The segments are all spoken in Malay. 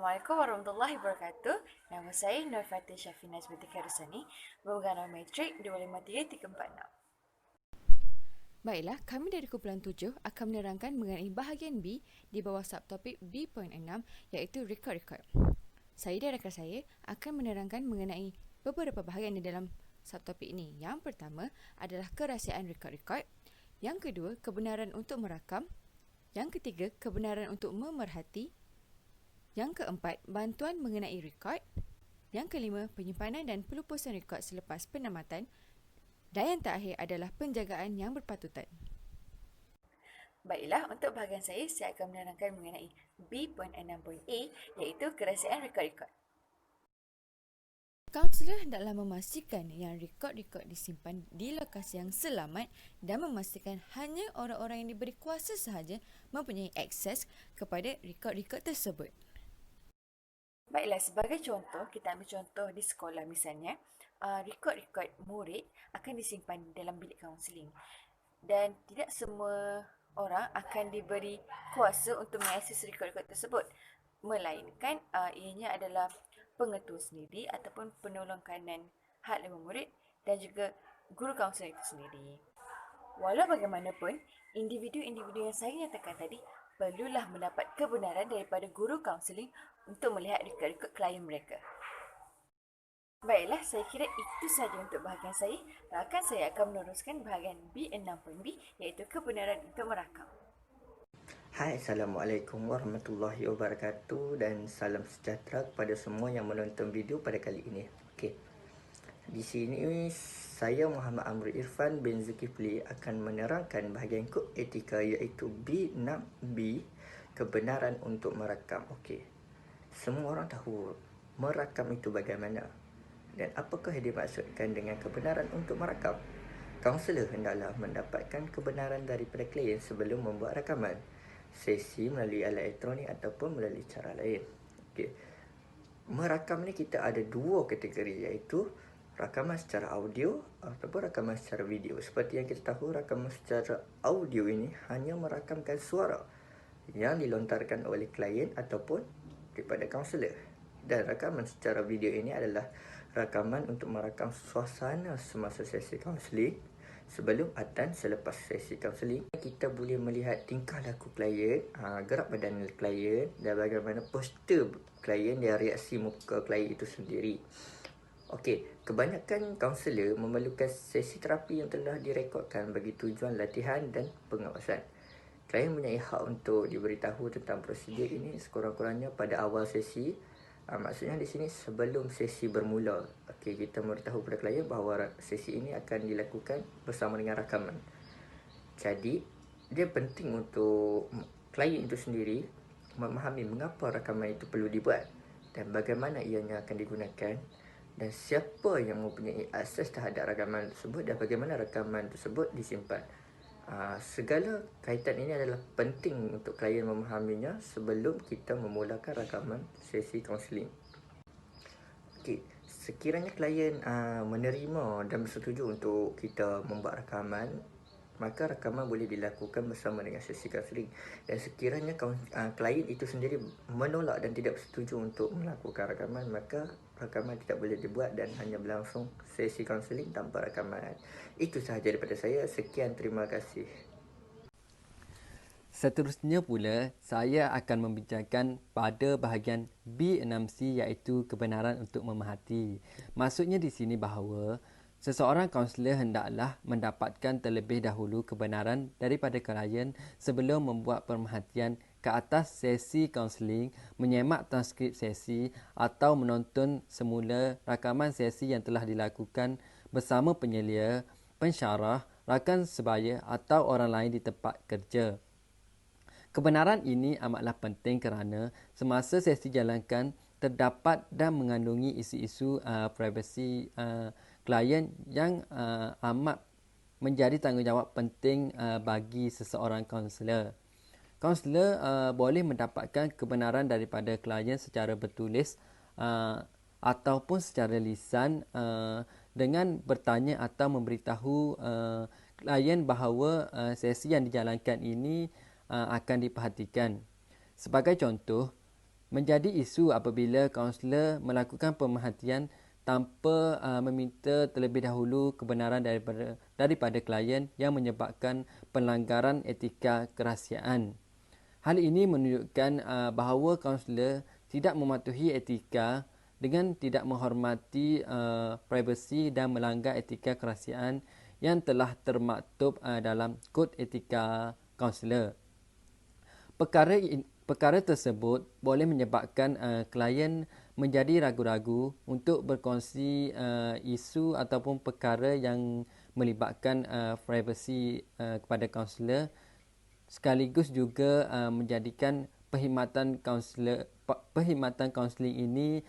Assalamualaikum warahmatullahi wabarakatuh. Nama saya Nur Fatih Syafinaz binti Khairusani, berguna metrik 253-346. Baiklah, kami dari kumpulan 7 akan menerangkan mengenai bahagian B di bawah subtopik B.6 iaitu record. Saya dan rakan saya akan menerangkan mengenai beberapa bahagian di dalam subtopik ini. Yang pertama adalah kerahsiaan record. Yang kedua, kebenaran untuk merakam. Yang ketiga, kebenaran untuk memerhati. Yang keempat, bantuan mengenai rekod. Yang kelima, penyimpanan dan pelupusan rekod selepas penamatan. Dan yang terakhir adalah penjagaan yang berpatutan. Baiklah, untuk bahagian saya akan menerangkan mengenai B.6.A iaitu kerahsiaan rekod. Kaunselor hendaklah memastikan yang rekod-rekod disimpan di lokasi yang selamat dan memastikan hanya orang-orang yang diberi kuasa sahaja mempunyai akses kepada rekod-rekod tersebut. Baiklah, sebagai contoh, kita ambil contoh di sekolah misalnya, rekod-rekod murid akan disimpan dalam bilik kaunseling dan tidak semua orang akan diberi kuasa untuk mengakses rekod-rekod tersebut, melainkan ianya adalah pengetua sendiri ataupun penolong kanan had lima murid dan juga guru kaunseling itu sendiri. Walau bagaimanapun, individu-individu yang saya nyatakan tadi perlulah mendapat kebenaran daripada guru kaunseling untuk melihat rekod-rekod klien mereka. Baiklah, saya kira itu sahaja untuk bahagian saya. Rakan saya akan meneruskan bahagian B6.B iaitu kebenaran untuk merakam. Hai, Assalamualaikum warahmatullahi wabarakatuh dan salam sejahtera kepada semua yang menonton video pada kali ini. Okey. Di sini saya Muhammad Amri Irfan bin Zulkifli akan menerangkan bahagian kod etika iaitu B6B, kebenaran untuk merakam. Okey. Semua orang tahu merakam itu bagaimana dan apakah yang dimaksudkan dengan kebenaran untuk merakam. Kaunselor hendaklah mendapatkan kebenaran daripada klien sebelum membuat rakaman sesi melalui alat elektronik ataupun melalui cara lain. Okey. Merakam ni kita ada dua kategori iaitu rakaman secara audio ataupun rakaman secara video. Seperti yang kita tahu, rakaman secara audio ini hanya merakamkan suara yang dilontarkan oleh klien ataupun daripada kaunselor. Dan rakaman secara video ini adalah rakaman untuk merakam suasana semasa sesi kaunseling, sebelum dan selepas sesi kaunseling. Kita boleh melihat tingkah laku klien, gerak badan klien dan bagaimana postur klien dan reaksi muka klien itu sendiri. Okey, kebanyakan kaunselor memerlukan sesi terapi yang telah direkodkan bagi tujuan latihan dan pengawasan. Klien mempunyai hak untuk diberitahu tentang prosedur ini sekurang-kurangnya pada awal sesi. Maksudnya di sini sebelum sesi bermula. Okey, kita memberitahu kepada klien bahawa sesi ini akan dilakukan bersama dengan rakaman. Jadi, dia penting untuk klien itu sendiri memahami mengapa rakaman itu perlu dibuat dan bagaimana ianya akan digunakan dan siapa yang mempunyai akses terhadap rakaman tersebut dan bagaimana rakaman tersebut disimpan. Segala kaitan ini adalah penting untuk klien memahaminya sebelum kita memulakan rakaman sesi kaunseling. Okey, sekiranya klien menerima dan bersetuju untuk kita membuat rakaman, maka rakaman boleh dilakukan bersama dengan sesi kaunseling. Dan sekiranya klien itu sendiri menolak dan tidak bersetuju untuk melakukan rakaman, maka rakaman tidak boleh dibuat dan hanya berlangsung sesi kaunseling tanpa rakaman. Itu sahaja daripada saya. Sekian, terima kasih. Seterusnya pula, saya akan membincangkan pada bahagian B6C iaitu kebenaran untuk memerhati. Maksudnya di sini bahawa seseorang kaunselor hendaklah mendapatkan terlebih dahulu kebenaran daripada klien sebelum membuat pemerhatian ke atas sesi kaunseling, menyemak transkrip sesi atau menonton semula rakaman sesi yang telah dilakukan bersama penyelia, pensyarah, rakan sebaya atau orang lain di tempat kerja. Kebenaran ini amatlah penting kerana semasa sesi jalankan terdapat dan mengandungi isu-isu privasi klien yang amat menjadi tanggungjawab penting bagi seseorang kaunselor. Kaunselor boleh mendapatkan kebenaran daripada klien secara bertulis ataupun secara lisan dengan bertanya atau memberitahu klien bahawa sesi yang dijalankan ini akan diperhatikan. Sebagai contoh, Menjadi isu apabila kaunselor melakukan pemerhatian tanpa meminta terlebih dahulu kebenaran daripada klien yang menyebabkan pelanggaran etika kerahsiaan. Hal ini menunjukkan bahawa kaunselor tidak mematuhi etika dengan tidak menghormati privasi dan melanggar etika kerahsiaan yang telah termaktub dalam kod etika kaunselor. Perkara tersebut boleh menyebabkan klien menjadi ragu-ragu untuk berkongsi isu ataupun perkara yang melibatkan privasi kepada kaunselor, sekaligus juga menjadikan perkhidmatan kaunseling ini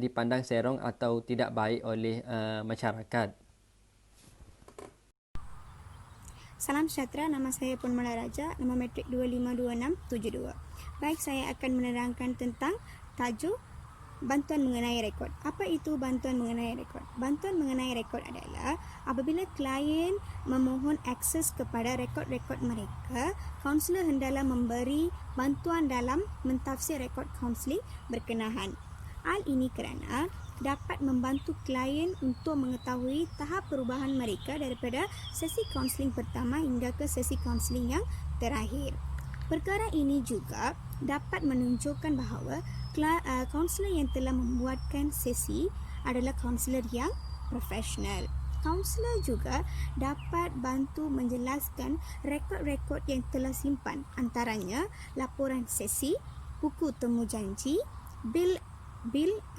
dipandang serong atau tidak baik oleh masyarakat. Salam sejahtera, nama saya Puan Mala Raja, nama matrik 252672. Baik, saya akan menerangkan tentang tajuk bantuan mengenai rekod. Apa itu bantuan mengenai rekod? Bantuan mengenai rekod adalah apabila klien memohon akses kepada rekod-rekod mereka, kaunselor hendaklah memberi bantuan dalam mentafsir rekod kaunseling berkenaan. Hal ini kerana dapat membantu klien untuk mengetahui tahap perubahan mereka daripada sesi kaunseling pertama hingga ke sesi kaunseling yang terakhir. Perkara ini juga dapat menunjukkan bahawa kaunselor yang telah membuatkan sesi adalah kaunselor yang profesional. Kaunselor juga dapat bantu menjelaskan rekod-rekod yang telah simpan, antaranya laporan sesi, buku temu janji, bil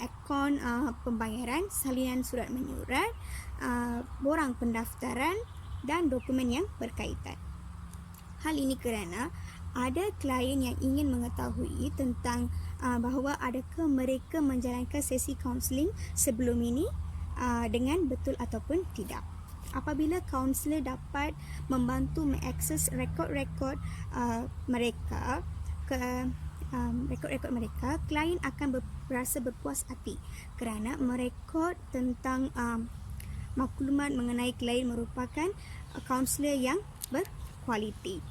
akaun pembayaran, salinan surat menyurat, borang pendaftaran dan dokumen yang berkaitan. Hal ini kerana ada klien yang ingin mengetahui tentang bahawa adakah mereka menjalankan sesi kaunseling sebelum ini dengan betul ataupun tidak. Apabila kaunselor dapat membantu mengakses rekod-rekod mereka rekod-rekod mereka, klien akan berasa berpuas hati kerana merekod tentang maklumat mengenai klien merupakan kaunselor yang berkualiti.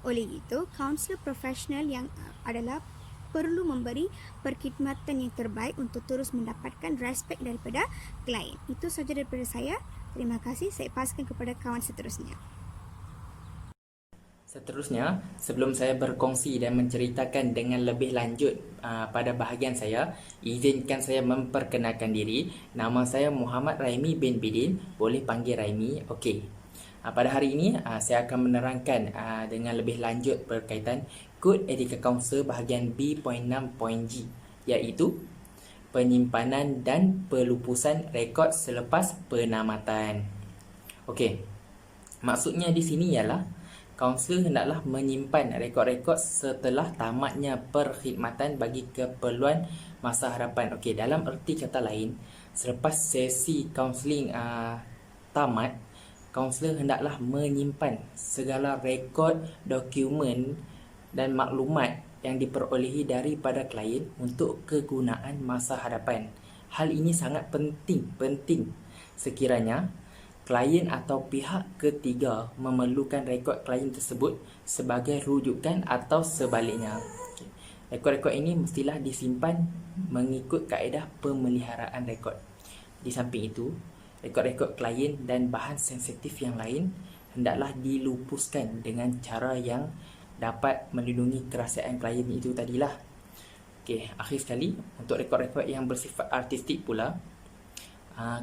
Oleh itu, kaunselor profesional yang adalah perlu memberi perkhidmatan yang terbaik untuk terus mendapatkan respek daripada klien. Itu sahaja daripada saya. Terima kasih. Saya paskan kepada kawan seterusnya. Seterusnya, sebelum saya berkongsi dan menceritakan dengan lebih lanjut pada bahagian saya, izinkan saya memperkenalkan diri. Nama saya Muhammad Raimi bin Bidin, boleh panggil Raimi. Okey. Pada hari ini, saya akan menerangkan dengan lebih lanjut berkaitan Kod Etika Kaunselor bahagian B.6.G, iaitu penyimpanan dan pelupusan rekod selepas penamatan. Okey. Maksudnya di sini ialah kaunselor hendaklah menyimpan rekod-rekod setelah tamatnya perkhidmatan bagi keperluan masa hadapan. Okey, dalam erti kata lain, selepas sesi kaunseling tamat, kaunselor hendaklah menyimpan segala rekod, dokumen dan maklumat yang diperolehi daripada klien untuk kegunaan masa hadapan. Hal ini sangat penting sekiranya klien atau pihak ketiga memerlukan rekod klien tersebut sebagai rujukan atau sebaliknya. Rekod-rekod ini mestilah disimpan mengikut kaedah pemeliharaan rekod. Di samping itu, rekod-rekod klien dan bahan sensitif yang lain hendaklah dilupuskan dengan cara yang dapat melindungi kerahsiaan klien itu tadilah. Okey, akhir sekali, untuk rekod-rekod yang bersifat artistik pula,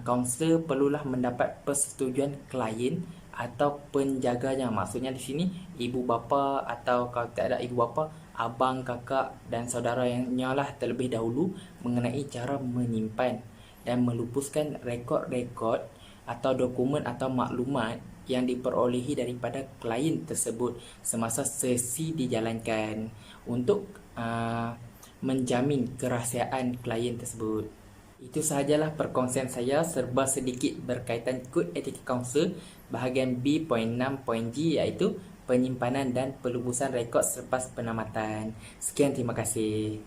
kaunselor perlulah mendapat persetujuan klien atau penjaganya. Maksudnya di sini ibu bapa, atau kalau tak ada ibu bapa, abang, kakak dan saudara yang nyalah terlebih dahulu mengenai cara menyimpan dan melupuskan rekod-rekod atau dokumen atau maklumat yang diperolehi daripada klien tersebut semasa sesi dijalankan untuk menjamin kerahsiaan klien tersebut. Itu sahajalah perkongsian saya serba sedikit berkaitan Kod Etika Kaunselor bahagian B.6.G, iaitu penyimpanan dan pelupusan rekod selepas penamatan. Sekian, terima kasih.